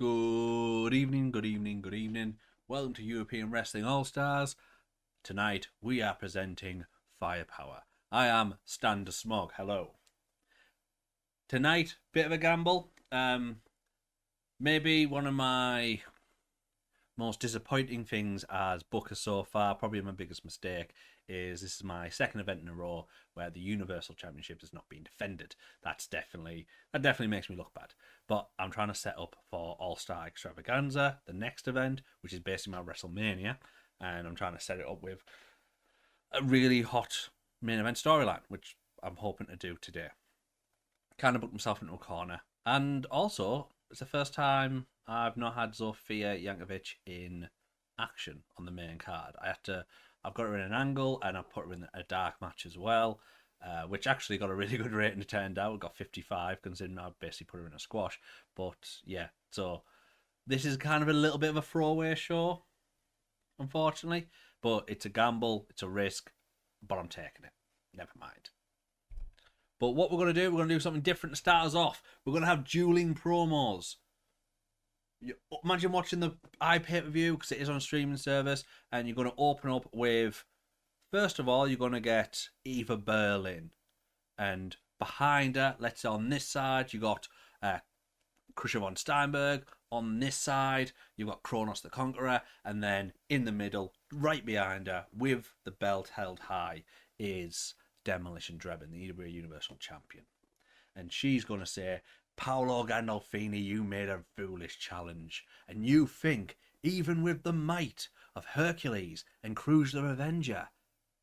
Good evening, good evening, good evening. Welcome to European Wrestling All-Stars. Tonight we are presenting Firepower. I am Stan de Smog. Hello. Tonight, bit of a gamble. Maybe one of my most disappointing things as booker so far, probably my biggest mistake, is this is my second event in a row where the Universal Championship has not been defended. That definitely makes me look bad. But I'm trying to set up for All-Star Extravaganza, the next event, which is basically my WrestleMania, and I'm trying to set it up with a really hot main event storyline, which I'm hoping to do today. Kind of booked myself into a corner, and also it's the first time I've not had Zofia Jankovic in action on the main card. I've got her in an angle, and I put her in a dark match as well, which actually got a really good rating, it turned out. Got 55, considering I basically put her in a squash. But yeah, so this is kind of a little bit of a throwaway show, unfortunately. But it's a gamble, it's a risk, but I'm taking it. Never mind. But what we're going to do, we're going to do something different to start us off. We're going to have dueling promos. Imagine watching the iPay-per-view, because it is on a streaming service, and you're going to open up with, first of all, you're going to get Eva Berlin, and behind her, let's say on this side, you got Crusher von Steinberg. On this side, you've got Kronos the Conqueror, and then in the middle, right behind her, with the belt held high, is Demolition Drebin, the EWA Universal Champion. And she's going to say, Paolo Gandalfini, you made a foolish challenge, and you think, even with the might of Hercules and Cruz the Revenger,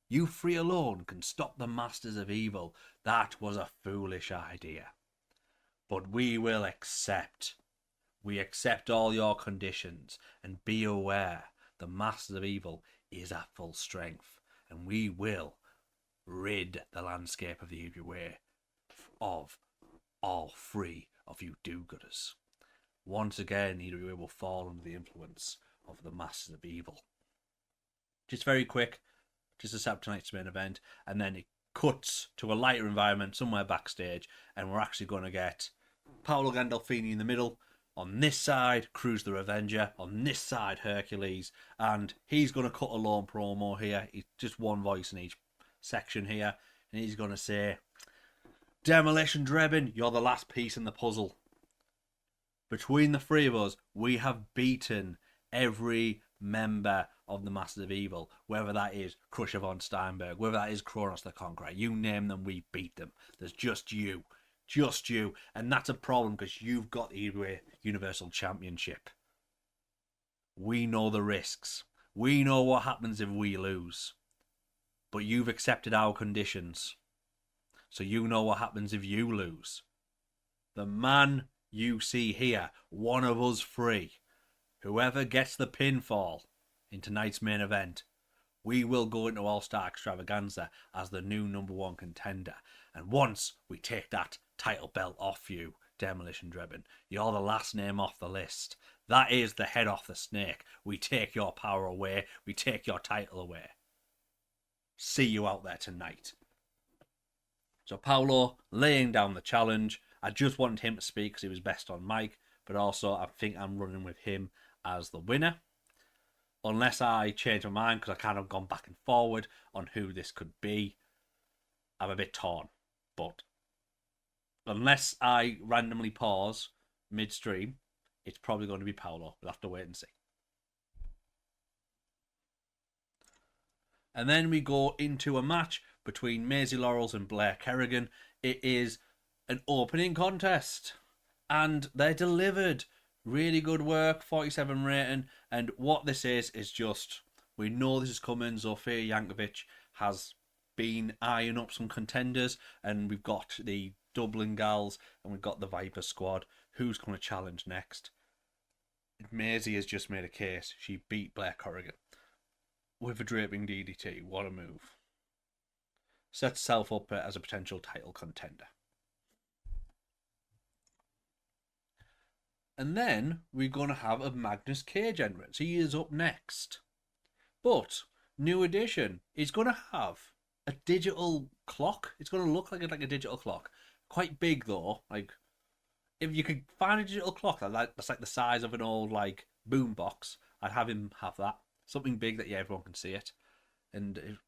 you three alone can stop the Masters of Evil. That was a foolish idea. But we will accept. We accept all your conditions, and be aware the Masters of Evil is at full strength, and we will rid the landscape of the EWA of all three of you do-gooders. Once again, EWA will fall under the influence of the Masters of Evil. Just very quick, just to set up tonight's main event, and then it cuts to a lighter environment somewhere backstage, and we're actually going to get Paolo Gandalfini in the middle. On this side, Cruz the Revenger. On this side, Hercules. And he's going to cut a long promo here. He's just one voice in each section here. And he's going to say, Demolition Drebin, you're the last piece in the puzzle. Between the three of us, we have beaten every member of the Masters of Evil. Whether that is Crusher von Steinberg, whether that is Kronos the Conqueror. You name them, we beat them. There's just you. Just you. And that's a problem because you've got the EWA Universal Championship. We know the risks. We know what happens if we lose. But you've accepted our conditions. So you know what happens if you lose. The man you see here, one of us three, whoever gets the pinfall in tonight's main event, we will go into All-Star Extravaganza as the new #1 contender. And once we take that title belt off you, Demolition Drebin, you're the last name off the list. That is the head off the snake. We take your power away. We take your title away. See you out there tonight. So Paolo laying down the challenge. I just wanted him to speak because he was best on mic, but also I think I'm running with him as the winner. Unless I change my mind, because I kind of gone back and forward on who this could be. I'm a bit torn. But unless I randomly pause midstream, it's probably going to be Paolo. We'll have to wait and see. And then we go into a match between Maisie Laurels and Blair Kerrigan. It is an opening contest. And they're delivered. Really good work, 47 rating. And what this is just, we know this is coming. Zofia Jankovic has been eyeing up some contenders. And we've got the Dublin Gals and we've got the Viper squad. Who's going to challenge next? Maisie has just made a case. She beat Blair Kerrigan with a draping DDT. What a move. Sets herself up as a potential title contender. And then we're going to have a Magnus Cage entrance. He is up next. But, new addition, he's going to have a digital clock. It's going to look like a digital clock. Quite big though. Like, If you could find a digital clock that's like the size of an old like boom box, I'd have him have that. Something big that everyone can see it. And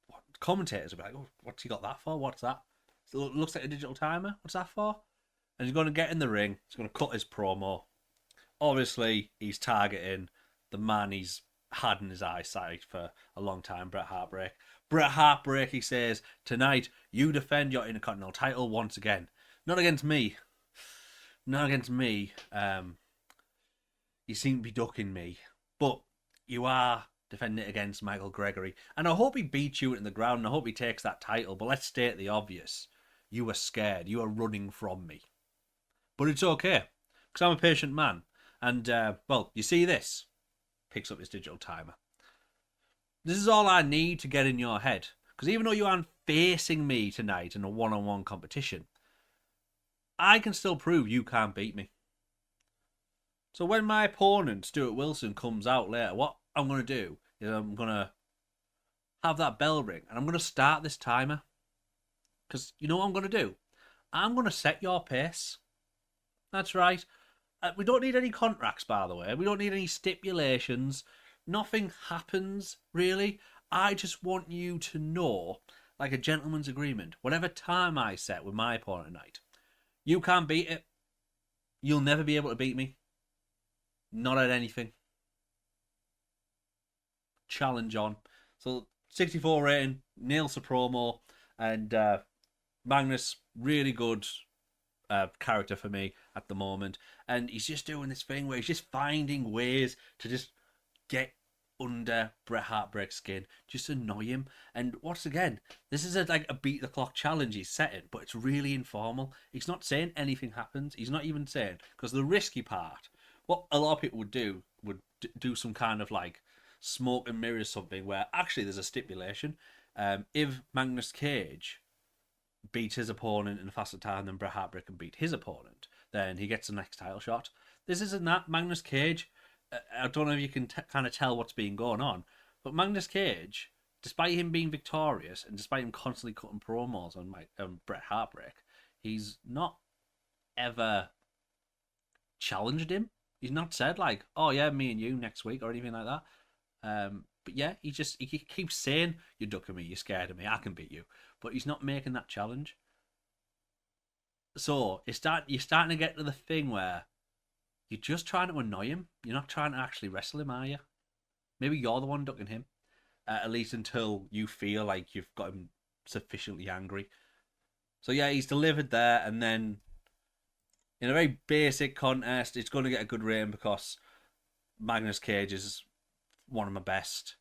commentators would be like, "Oh, what's he got that for? What's that? So it looks like a digital timer. What's that for?" And he's going to get in the ring. He's going to cut his promo. Obviously, he's targeting the man he's had in his eyesight for a long time, Bret Heartbreak. Bret Heartbreak, he says, tonight you defend your Intercontinental title once again. Not against me. Not against me. You seem to be ducking me. But you are defending it against Michael Gregory. And I hope he beats you in the ground. And I hope he takes that title. But let's state the obvious. You were scared. You are running from me. But it's okay. Because I'm a patient man. And, well, you see this? Picks up his digital timer. This is all I need to get in your head. Because even though you aren't facing me tonight in a one-on-one competition, I can still prove you can't beat me. So when my opponent, Stuart Wilson, comes out later, what I'm going to do is I'm going to have that bell ring and I'm going to start this timer. Because you know what I'm going to do? I'm going to set your pace. That's right. We don't need any contracts, by the way. We don't need any stipulations. Nothing happens, really. I just want you to know, like a gentleman's agreement, whatever time I set with my opponent tonight, you can't beat it. You'll never be able to beat me. Not at anything. Challenge on. So, 64 rating, nails the promo, and Magnus, really good character for me at the moment. And he's just doing this thing where he's just finding ways to just get under Bret Heartbreak's skin, just annoy him. And once again, this is like a beat the clock challenge he's setting, but it's really informal. He's not saying anything happens. He's not even saying, because the risky part, what a lot of people would do some kind of like smoke and mirrors something where actually there's a stipulation. If Magnus Cage beat his opponent in a faster time than Bret Heartbreak can beat his opponent, then he gets the next title shot. This isn't that. Magnus Cage, I don't know if you can kind of tell what's been going on, but Magnus Cage, despite him being victorious and despite him constantly cutting promos on Bret Heartbreak, he's not ever challenged him. He's not said like, "Oh yeah, me and you next week" or anything like that. But yeah, he keeps saying, "You're ducking me, you're scared of me, I can beat you," but he's not making that challenge. So you're starting to get to the thing where you're just trying to annoy him. You're not trying to actually wrestle him, are you? Maybe you're the one ducking him, at least until you feel like you've got him sufficiently angry. So yeah, he's delivered there, and then in a very basic contest, it's going to get a good rating because Magnus Cage is one of my best.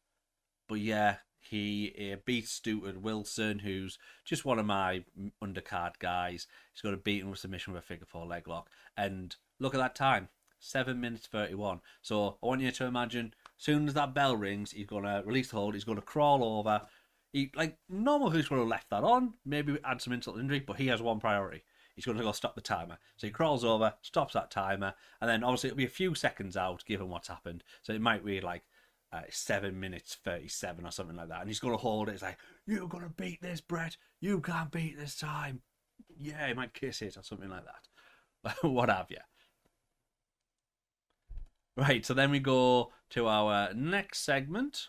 But yeah, he beats Stuart Wilson, who's just one of my undercard guys. He's got to beat him with submission with a figure four leg lock. And look at that time, 7 minutes 31. So I want you to imagine, as soon as that bell rings, he's going to release the hold. He's going to crawl over. He normal who's would have left that on, maybe add some insult to injury, but he has one priority. He's going to go stop the timer. So he crawls over, stops that timer, and then obviously it'll be a few seconds out given what's happened. So it might be like 7 minutes 37 or something like that. And he's going to hold it. It's like, "You're going to beat this, Bret. You can't beat this time." Yeah, he might kiss it or something like that. What have you. Right, so then we go to our next segment.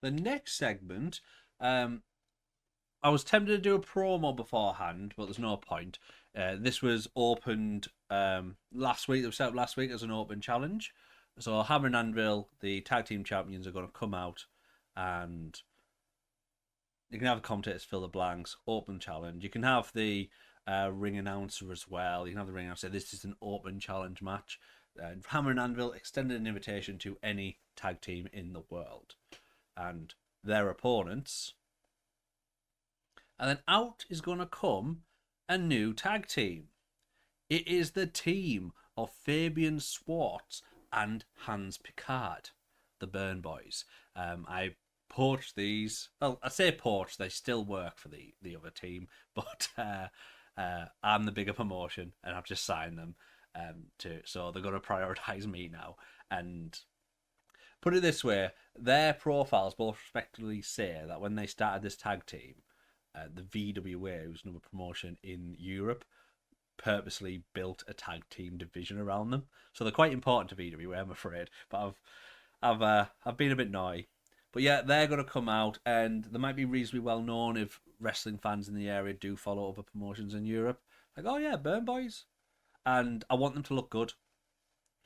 The next segment, I was tempted to do a promo beforehand, but there's no point. This was opened last week. It was set up last week as an open challenge. So Hammer and Anvil, the tag team champions, are going to come out, and you can have the commentators fill the blanks. Open challenge. You can have the ring announcer as well. You can have the ring announcer say this is an open challenge match. Hammer and Anvil extended an invitation to any tag team in the world and their opponents. And then out is going to come a new tag team. It is the team of Fabian Schwartz and Hans Picard, the Burn Boys. I poached these. Well, I say poached, they still work for the other team, but I'm the bigger promotion and I've just signed them. So they're going to prioritize me now. And put it this way, their profiles both respectively say that when they started this tag team, the VWA, who's another promotion in Europe, purposely built a tag team division around them. So they're quite important to VWA, I'm afraid. But I've been a bit naughty. But yeah, they're going to come out, and they might be reasonably well known if wrestling fans in the area do follow other promotions in Europe. Like, oh yeah, Burn Boys. And I want them to look good.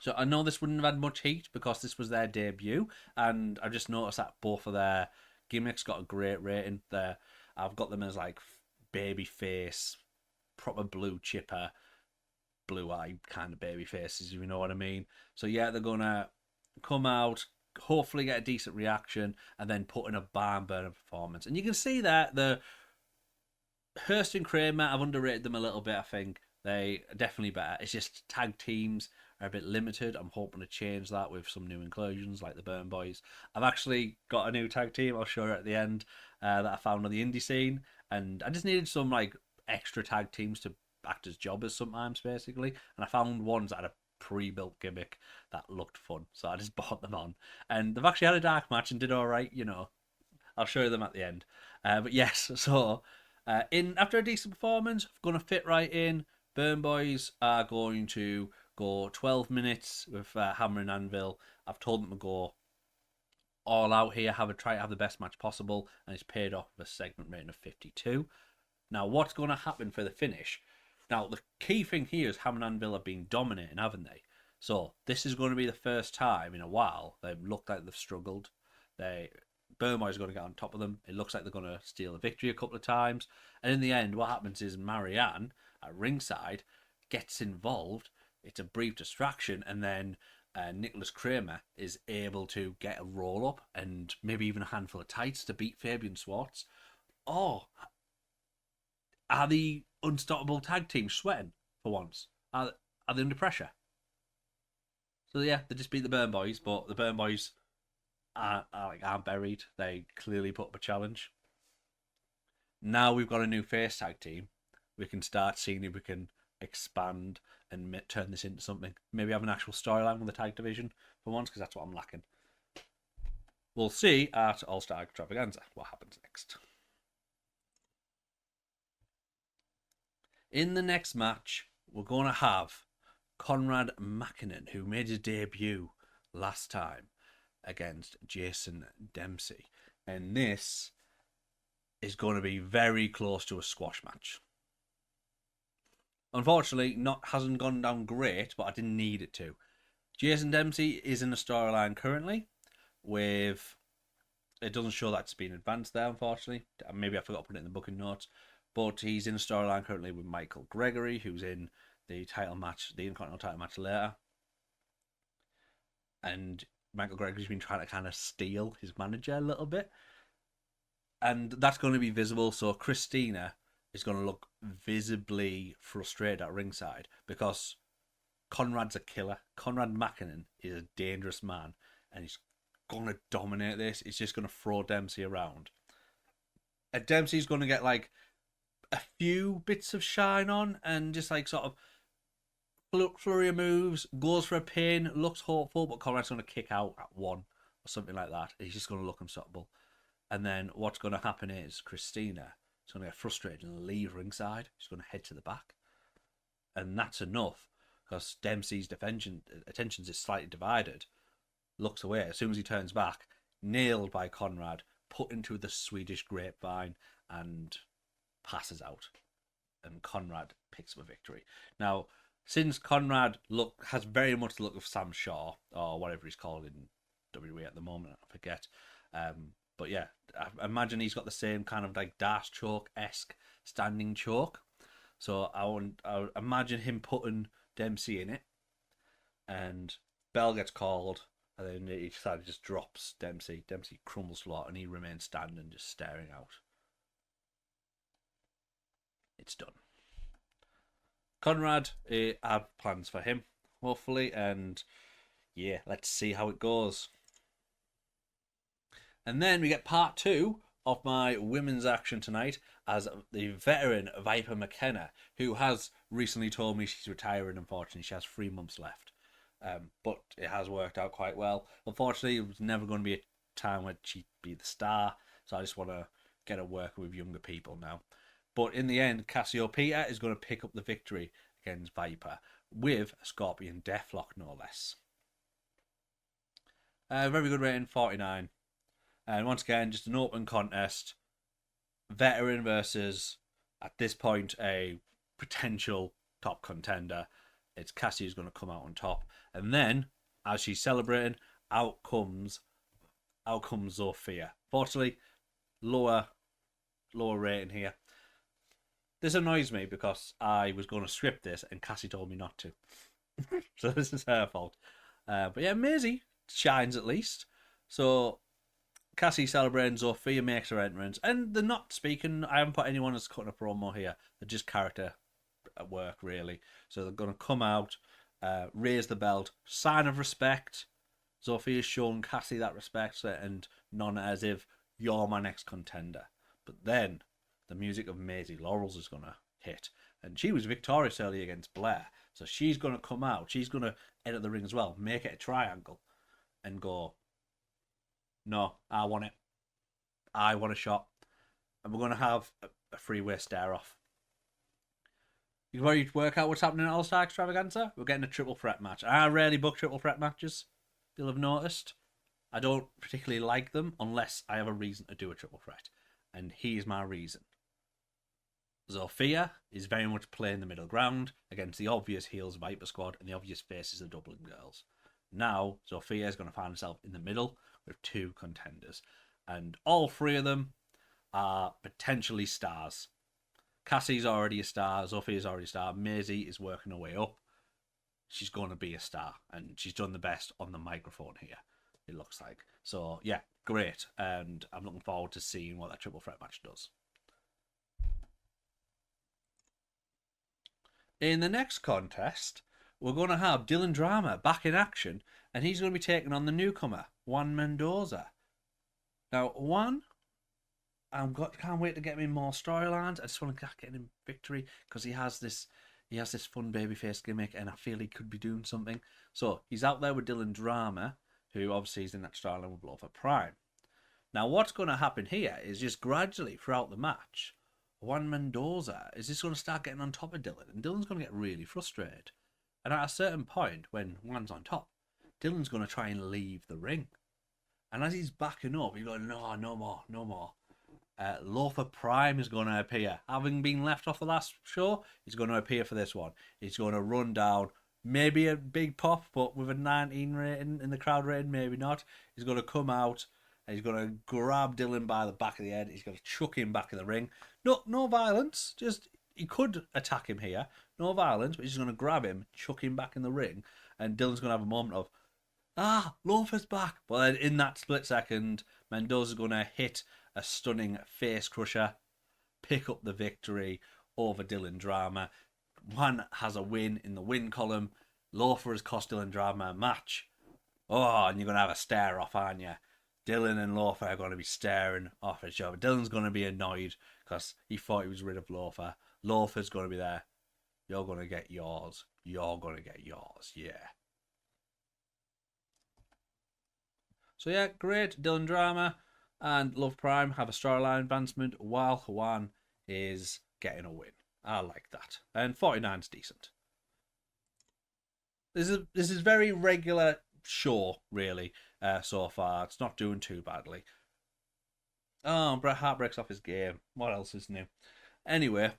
So I know this wouldn't have had much heat because this was their debut, and I've just noticed that both of their gimmicks got a great rating. I've got them as like baby face, proper blue chipper, blue eye kind of baby faces, if you know what I mean. So yeah, they're gonna come out, hopefully get a decent reaction, and then put in a barn burner performance. And you can see that the Hurst and Kramer, I've underrated them a little bit, I think. They are definitely better. It's just tag teams are a bit limited. I'm hoping to change that with some new inclusions like the Burn Boys. I've actually got a new tag team, I'll show you at the end, that I found on the indie scene. And I just needed some like extra tag teams to act as jobbers sometimes, basically. And I found ones that had a pre-built gimmick that looked fun. So I just bought them on. And they've actually had a dark match and did all right, you know. I'll show you them at the end. But yes, so after a decent performance, going to fit right in. Burn Boys are going to go 12 minutes with Hammer and Anvil. I've told them to go all out here, try to have the best match possible, and it's paid off with a segment rating of 52. Now, what's going to happen for the finish? Now, the key thing here is Hammer and Anvil have been dominating, haven't they? So this is going to be the first time in a while they've looked like they've struggled. Burn Boys are going to get on top of them. It looks like they're going to steal the victory a couple of times. And in the end, what happens is Marianne at ringside gets involved. It's a brief distraction, and then Nicholas Kramer is able to get a roll up and maybe even a handful of tights to beat Fabian Schwartz. Oh, are the unstoppable tag team sweating for once? Are they under pressure? So yeah, they just beat the Burn Boys, but the Burn Boys aren't buried. They clearly put up a challenge. Now we've got a new face tag team. We can start seeing if we can expand and turn this into something. Maybe have an actual storyline with the tag division for once, because that's what I'm lacking. We'll see at All Star Extravaganza what happens next. In the next match, we're going to have Conrad Mackinnon, who made his debut last time against Jason Dempsey. And this is going to be very close to a squash match. Unfortunately, hasn't gone down great, but I didn't need it to. Jason Dempsey is in a storyline currently with... It doesn't show that it's been advanced there, unfortunately. Maybe I forgot to put it in the booking notes. But he's in a storyline currently with Michael Gregory, who's in the title match, the Intercontinental title match later. And Michael Gregory's been trying to kind of steal his manager a little bit. And that's going to be visible. So Christina is going to look visibly frustrated at ringside because Conrad's a killer. Conrad Mackinnon is a dangerous man, and he's going to dominate this. He's just going to throw Dempsey around. And Dempsey's going to get like a few bits of shine on and just like sort of flurry of moves, goes for a pin, looks hopeful, but Conrad's going to kick out at one or something like that. He's just going to look unstoppable. And then what's going to happen is Christina is going to get frustrated and leave ringside. She's going to head to the back. And that's enough because Dempsey's attentions is slightly divided. Looks away. As soon as he turns back, nailed by Conrad, put into the Swedish grapevine and passes out. And Conrad picks up a victory. Now, since Conrad has very much the look of Sam Shaw, or whatever he's called in WWE at the moment, I forget. But yeah, I imagine he's got the same kind of like Dash choke-esque standing choke. So I would imagine him putting Dempsey in it. and bell gets called, and then each side just drops Dempsey. Dempsey crumbles flat, and he remains standing, just staring out. It's done. Conrad, I have plans for him, hopefully, and yeah, let's see how it goes. And then we get part 2 of my women's action tonight as the veteran Viper McKenna, who has recently told me she's retiring. Unfortunately, she has 3 months left. But it has worked out quite well. Unfortunately, it was never going to be a time when she'd be the star, so I just want to get her working with younger people now. But in the end, Cassiopeia is going to pick up the victory against Viper with a Scorpion Deathlock, no less. Very good rating, 49. And once again, just an open contest. Veteran versus, at this point, a potential top contender. It's Cassie who's going to come out on top. And then, as she's celebrating, out comes Zofia. Fortunately, lower rating here. This annoys me because I was going to script this and Cassie told me not to. So this is her fault. But yeah, Maisie shines at least. So Cassie celebrating, Zofia makes her entrance, and they're not speaking. I haven't put anyone as cutting a promo here. They're just character at work, really. So they're going to come out, raise the belt, sign of respect. Zofia's showing Cassie that respect and none as if you're my next contender. But then the music of Maisie Laurels is going to hit, and she was victorious early against Blair, so she's going to come out. She's going to enter the ring as well, make it a triangle, and go, no, I want it. I want a shot. And we're going to have a freeway stare-off. You can already work out what's happening at All-Star Extravaganza? We're getting a triple threat match. I rarely book triple threat matches, you'll have noticed. I don't particularly like them unless I have a reason to do a triple threat. And here's my reason. Zofia is very much playing the middle ground against the obvious heels of Viper Squad and the obvious faces of Dublin Gals. Now, Zofia is going to find herself in the middle with 2 contenders. And all 3 of them are potentially stars. Cassie's already a star. Zofia's already a star. Maisie is working her way up. She's going to be a star. And she's done the best on the microphone here, it looks like. So, yeah, great. And I'm looking forward to seeing what that triple threat match does. In the next contest, we're going to have Dylan Drama back in action, and he's going to be taking on the newcomer, Juan Mendoza. Now, Juan, can't wait to get him in more storylines. I just want to get him victory because he has this fun babyface gimmick, and I feel he could be doing something. So he's out there with Dylan Drama, who obviously is in that storyline with Lofa Prime. Now, what's going to happen here is just gradually throughout the match, Juan Mendoza is just going to start getting on top of Dylan, and Dylan's going to get really frustrated. And at a certain point, when Juan's on top, Dylan's going to try and leave the ring. And as he's backing up, he's going, no more. Lofa Prime is going to appear. Having been left off the last show, he's going to appear for this one. He's going to run down, maybe a big pop, but with a 19 rating in the crowd rating, maybe not. He's going to come out, and he's going to grab Dylan by the back of the head. He's going to chuck him back in the ring. No violence, just he could attack him here. No violence, but he's going to grab him, chuck him back in the ring, and Dylan's going to have a moment of, Lofa's back. But then in that split second, Mendoza's going to hit a stunning face crusher, pick up the victory over Dylan Drama. Juan has a win in the win column. Lofa has cost Dylan Drama a match. Oh, and you're going to have a stare off, aren't you? Dylan and Lofa are going to be staring off each other. Dylan's going to be annoyed because he thought he was rid of Lofa. Lofa's going to be there. You're going to get yours. You're going to get yours. Yeah. So yeah, great. Dylan Drama and Love Prime have a storyline advancement while Juan is getting a win. I like that. And 49's decent. This is very regular show, really, so far. It's not doing too badly. Oh, Bret Heartbreak's off his game. What else is new? Anyway,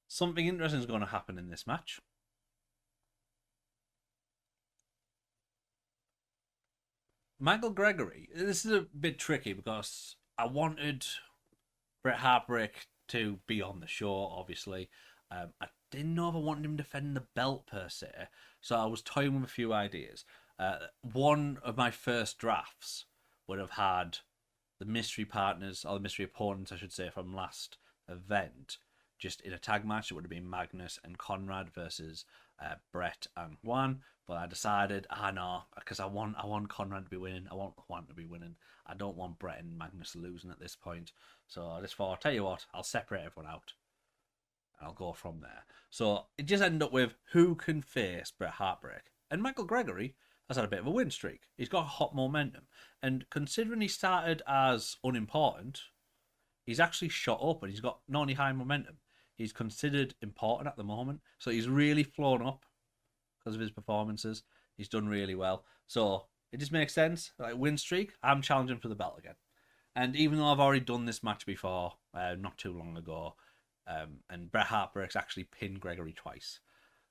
something interesting is going to happen in this match. Michael Gregory. This is a bit tricky because I wanted Bret Heartbreak to be on the show, obviously. I didn't know if I wanted him to defend the belt per se. So I was toying with a few ideas. One of my first drafts would have had the mystery partners, or the mystery opponents, I should say, from last event, just in a tag match. It would have been Magnus and Conrad versus Bret and Juan. But I decided, no, because I want Conrad to be winning. I want Juan to be winning. I don't want Bret and Magnus losing at this point. So I just thought, I'll tell you what, I'll separate everyone out. And I'll go from there. So it just ended up with who can face Bret Heartbreak. And Michael Gregory has had a bit of a win streak. He's got hot momentum. And considering he started as unimportant, he's actually shot up and he's got not only high momentum, he's considered important at the moment. So he's really flown up because of his performances. He's done really well. So it just makes sense. Like, win streak, I'm challenging for the belt again. And even though I've already done this match before, not too long ago, and Bret Heartbreak's actually pinned Gregory twice.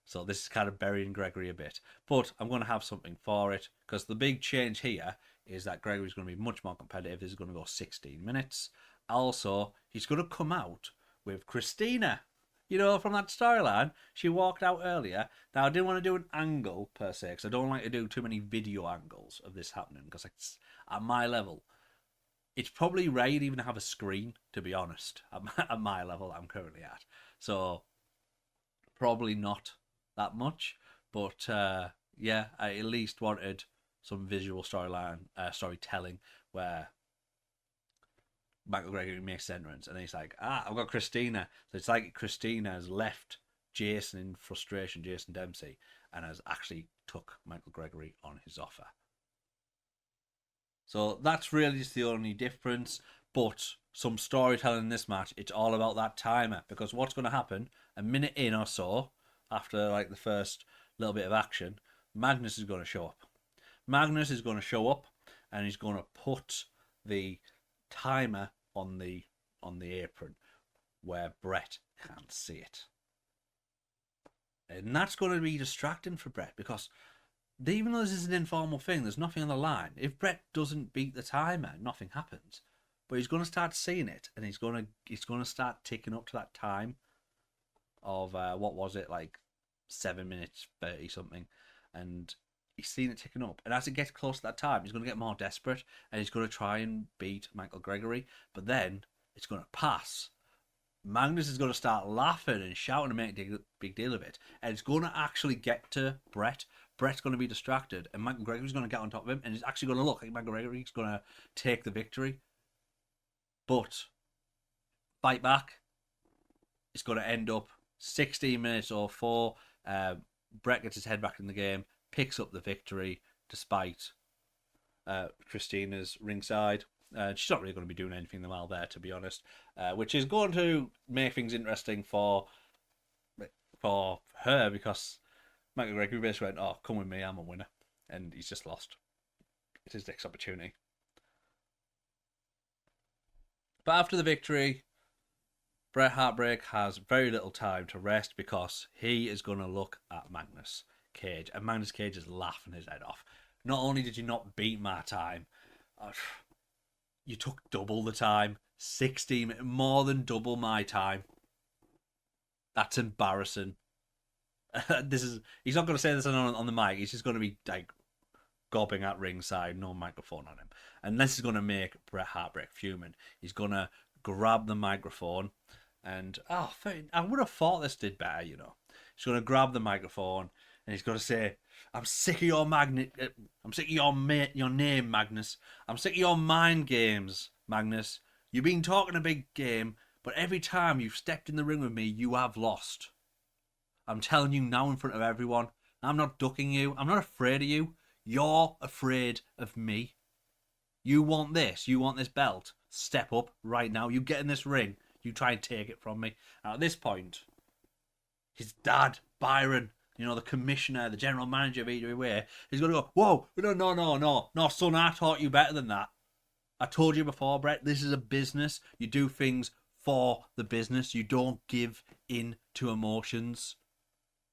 So this is kind of burying Gregory a bit. But I'm going to have something for it, because the big change here is that Gregory's going to be much more competitive. This is going to go 16 minutes. Also, he's going to come out with Christina. You know, from that storyline, she walked out earlier. Now, I didn't want to do an angle, per se, because I don't like to do too many video angles of this happening, because it's, at my level, it's probably rare to even have a screen, to be honest, at my level I'm currently at. So, probably not that much. But, yeah, I at least wanted some visual storytelling where Michael Gregory makes entrance, and then he's like, I've got Christina. So it's like Christina has left Jason in frustration, Jason Dempsey, and has actually took Michael Gregory on his offer. So that's really just the only difference. But some storytelling in this match, it's all about that timer, because what's going to happen a minute in or so after like the first little bit of action, Magnus is going to show up. Magnus is going to show up, and he's going to put the timer on the apron where Bret can't see it. And that's going to be distracting for Bret, because even though this is an informal thing, there's nothing on the line. If Bret doesn't beat the timer, nothing happens. But he's going to start seeing it, and he's going to start ticking up to that time of what was it, like 7 minutes 30 something, and he's seen it ticking up. And as it gets close to that time, he's going to get more desperate, and he's going to try and beat Michael Gregory. But then it's going to pass. Magnus is going to start laughing and shouting and make a big deal of it. And it's going to actually get to Bret. Bret's going to be distracted, and Michael Gregory's going to get on top of him, and it's actually going to look like Michael Gregory's going to take the victory. But fight back. It's going to end up 16 minutes or 4. Bret gets his head back in the game, picks up the victory despite Christina's ringside. She's not really going to be doing anything while there, to be honest, which is going to make things interesting for her, because Michael Gregory basically went, come with me, I'm a winner, and he's just lost. It's his next opportunity. But after the victory, Bret Heartbreak has very little time to rest, because he is going to look at Magnus Cage, and Magnus Cage is laughing his head off. Not only did you not beat my time, you took double the time, 16, more than double my time. That's embarrassing. He's not going to say this on the mic. He's just going to be like gobbing at ringside, no microphone on him. And this is going to make Bret Heartbreak fuming. He's going to grab the microphone, and I would have thought this did better, you know. He's going to grab the microphone, and he's going to say, I'm sick of your I'm sick of your name, Magnus. I'm sick of your mind games, Magnus. You've been talking a big game, but every time you've stepped in the ring with me, you have lost. I'm telling you now in front of everyone. I'm not ducking you. I'm not afraid of you. You're afraid of me. You want this. You want this belt. Step up right now. You get in this ring. You try and take it from me. Now, at this point, his dad, Byron, you know, the commissioner, the general manager of EWA, he's going to go, whoa, no, son, I taught you better than that. I told you before, Bret, this is a business. You do things for the business. You don't give in to emotions.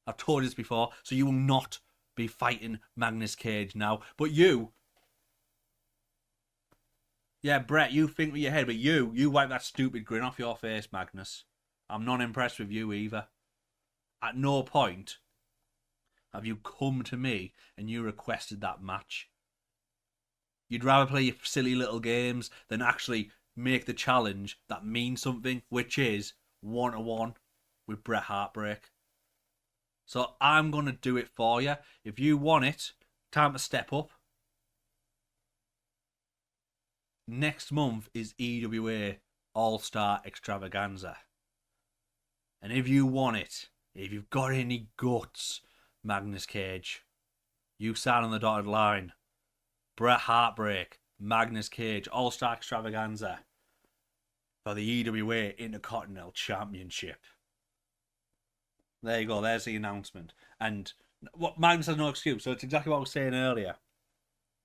I've told you this before, so you will not be fighting Magnus Cage now. But you, yeah, Bret, you think with your head, but you wipe that stupid grin off your face, Magnus. I'm not impressed with you either. At no point have you come to me and you requested that match? You'd rather play your silly little games than actually make the challenge that means something, which is 1-1 with Bret Heartbreak. So I'm going to do it for you. If you want it, time to step up. Next month is EWA All-Star Extravaganza. And if you want it, if you've got any guts, Magnus Cage, you sign on the dotted line. Bret Heartbreak, Magnus Cage, All-Star Extravaganza for the EWA Intercontinental Championship. There you go, there's the announcement. And what Magnus has no excuse, so it's exactly what I was saying earlier.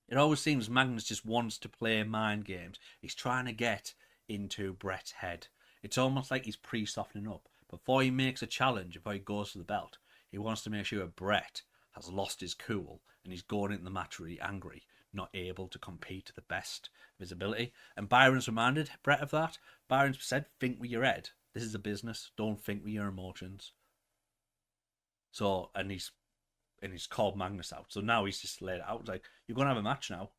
It always seems Magnus just wants to play mind games. He's trying to get into Bret's head. It's almost like he's pre-softening up. Before he makes a challenge, before he goes for the belt, he wants to make sure Bret has lost his cool and he's going into the match really angry, not able to compete to the best of his ability. And Byron's reminded Bret of that. Byron's said, think with your head. This is a business. Don't think with your emotions. So, and he's called Magnus out. So now he's just laid it out. It's like, you're going to have a match now.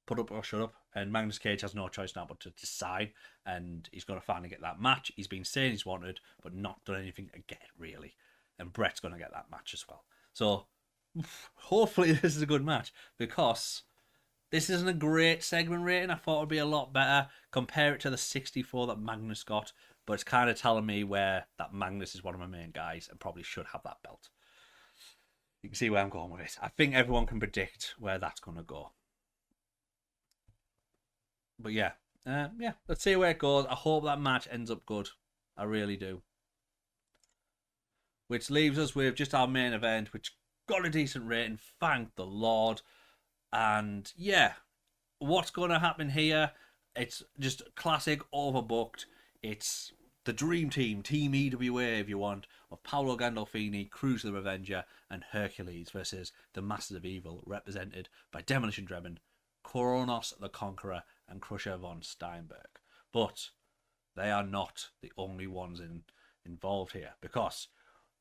Put up or shut up. And Magnus Cage has no choice now but to decide. And he's going to finally get that match. He's been saying he's wanted, but not done anything to get it, really. And Bret's going to get that match as well. So, hopefully this is a good match. Because this isn't a great segment rating. I thought it would be a lot better. Compare it to the 64 that Magnus got. But it's kind of telling me where that Magnus is one of my main guys and probably should have that belt. You can see where I'm going with it. I think everyone can predict where that's going to go. But yeah, let's see where it goes. I hope that match ends up good. I really do. Which leaves us with just our main event, which got a decent rating. Thank the Lord. And yeah, what's going to happen here? It's just classic overbooked. It's the Dream Team, Team EWA if you want, of Paolo Gandalfini, Cruz the Revenger, and Hercules versus the Masters of Evil, represented by Demolition Drebin, Kronos the Conqueror, and Crusher von Steinberg. But they are not the only ones involved here, because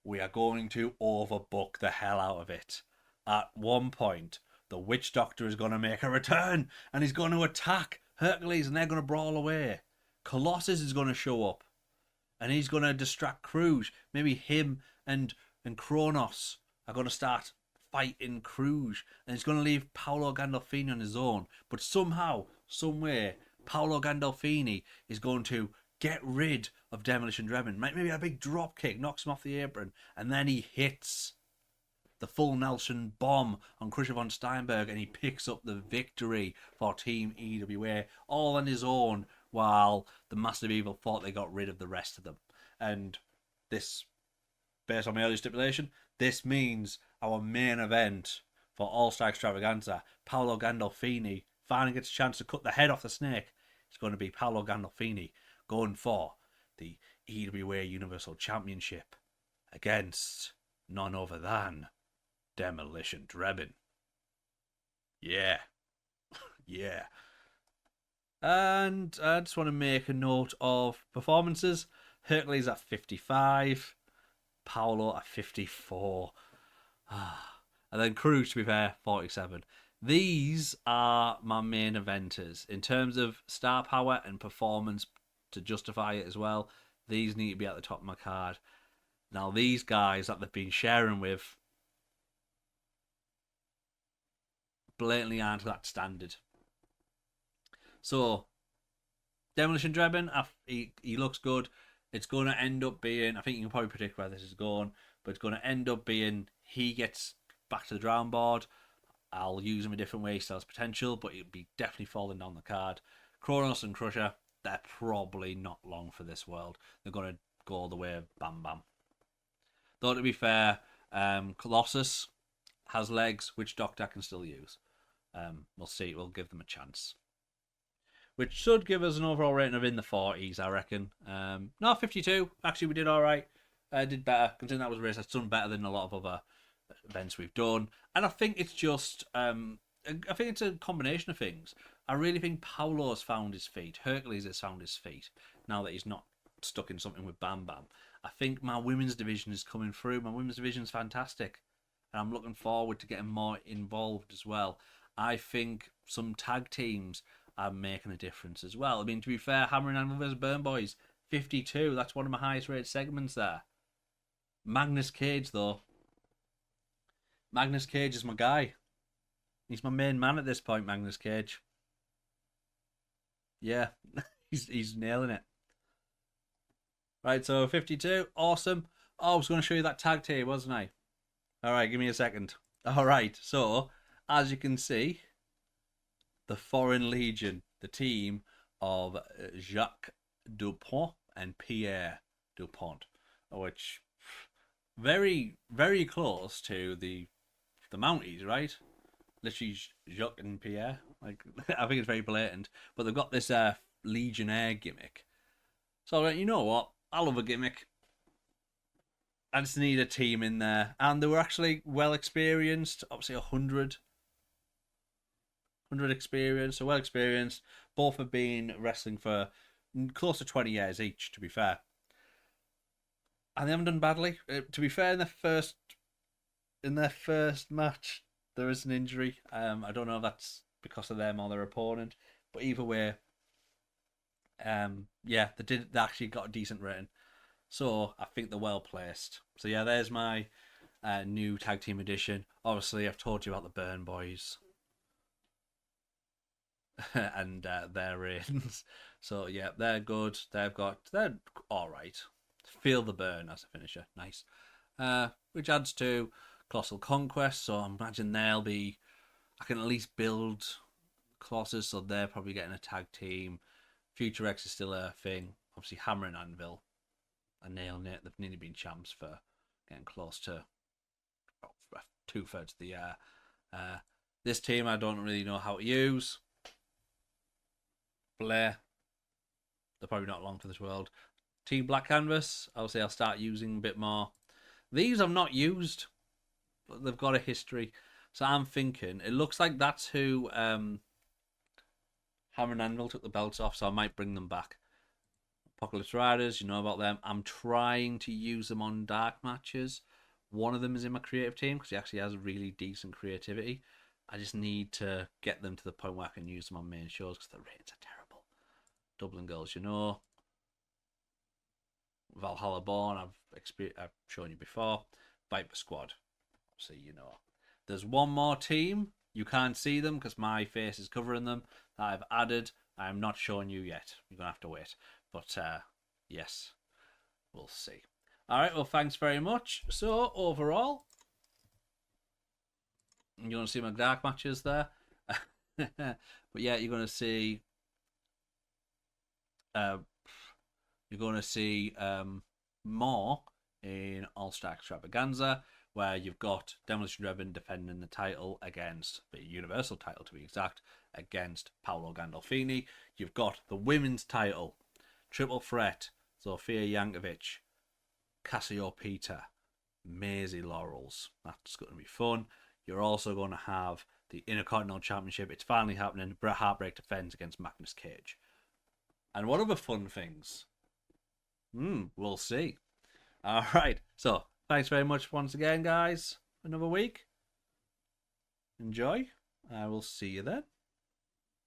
we are going to overbook the hell out of it. At one point, the Witch Doctor is going to make a return, and he's going to attack Hercules, and they're going to brawl away. Colossus is going to show up, and he's going to distract Cruz. Maybe him and Kronos are going to start fighting Cruz, and he's going to leave Paolo Gandalfini on his own. But somehow, somewhere, Paolo Gandalfini is going to get rid of Demolition Drebin. Maybe a big drop kick knocks him off the apron, and then he hits the full Nelson bomb on Crusher von Steinberg, and he picks up the victory for Team EWA all on his own, while the Master of Evil thought they got rid of the rest of them. And this, based on my earlier stipulation, this means our main event for All-Star Extravaganza, Paolo Gandalfini finally gets a chance to cut the head off the snake. It's going to be Paolo Gandalfini going for the EWA Universal Championship against none other than Demolition Drebin. Yeah. Yeah. And I just want to make a note of performances. Hercules at 55. Paolo at 54. And then Cruz, to be fair, 47. These are my main eventers. In terms of star power and performance to justify it as well, these need to be at the top of my card. Now, these guys that they've been sharing with blatantly aren't that standard. So, Demolition Drebin, he looks good. It's going to end up being, I think you can probably predict where this is going, but it's going to end up being he gets back to the drawing board. I'll use him a different way, he still has potential, but he'll be definitely falling down the card. Kronos and Crusher, they're probably not long for this world. They're going to go all the way of Bam Bam. Though, to be fair, Colossus has legs, which Doctor can still use. We'll see. We'll give them a chance. Which should give us an overall rating of in the 40s, I reckon. No, 52. Actually, we did all right. Did better. Considering that was a race, that's done better than a lot of other events we've done. And I think it's just... I think it's a combination of things. I really think Paolo's found his feet. Hercules has found his feet. Now that he's not stuck in something with Bam Bam. I think my women's division is coming through. My women's division is fantastic. and I'm looking forward to getting more involved as well. I think some tag teams are making a difference as well. I mean, to be fair, Hammer and Anvil vs Burn Boys, 52. That's one of my highest rated segments there. Magnus Cage, though. Magnus Cage is my guy. He's my main man at this point, Magnus Cage. Yeah, he's nailing it. Right, so 52. Awesome. Oh, I was going to show you that tag team, wasn't I? All right, give me a second. All right, so as you can see, the Foreign Legion, the team of Jacques Dupont and Pierre Dupont, which very, very close to the Mounties, right? Literally Jacques and Pierre. Like, I think it's very blatant, but they've got this Legionnaire gimmick. So you know what? I love a gimmick. I just need a team in there, and they were actually well experienced. Obviously, 100 experience, so well experienced. Both have been wrestling for close to 20 years each, to be fair. And they haven't done badly. To be fair, in their first match, there is an injury. I don't know if that's because of them or their opponent, but either way, yeah, they actually got a decent rating. So I think they're well placed. So yeah, there's my new tag team edition. Obviously, I've told you about the Burn Boys and their reigns. So yeah, they're good. They're all right. Feel the burn as a finisher, nice. Which adds to Colossal Conquest. So I imagine they'll be. I can at least build Colossus, so they're probably getting a tag team. Future X is still a thing. Obviously, Hammer and Anvil are nailing it. They've nearly been champs for getting close to 2/3 of the year. This team I don't really know how to use. Blair, they're probably not long for this world. Team Black Canvas, obviously I'll start using a bit more. These I've not used, but they've got a history. So I'm thinking, it looks like that's who Hammer and Anvil took the belts off, so I might bring them back. Apocalypse Riders, you know about them. I'm trying to use them on dark matches. One of them is in my creative team because he actually has really decent creativity. I just need to get them to the point where I can use them on main shows because the ratings are terrible. Dublin Gals, you know. Valhalla Born, I've shown you before. Viper Squad, so you know. There's one more team. You can't see them because my face is covering them. That I've added. I'm not showing you yet. You're going to have to wait. But yes, we'll see. All right, well, thanks very much. So, overall, you're going to see my dark matches there. But yeah, you're going to see... more in All-Star Extravaganza, where you've got Demolition Dragon defending the title against the Universal title, to be exact, against Paolo Gandalfini. You've got the women's title, triple threat, Zofia Jankovic, Cassiopeia, Maisie Laurels. That's going to be fun. You're also going to have the Intercontinental Championship. It's finally happening. Bret Heartbreak defends against Magnus Cage. And what other fun things? We'll see. All right. So, thanks very much once again, guys. Another week. Enjoy. I will see you then.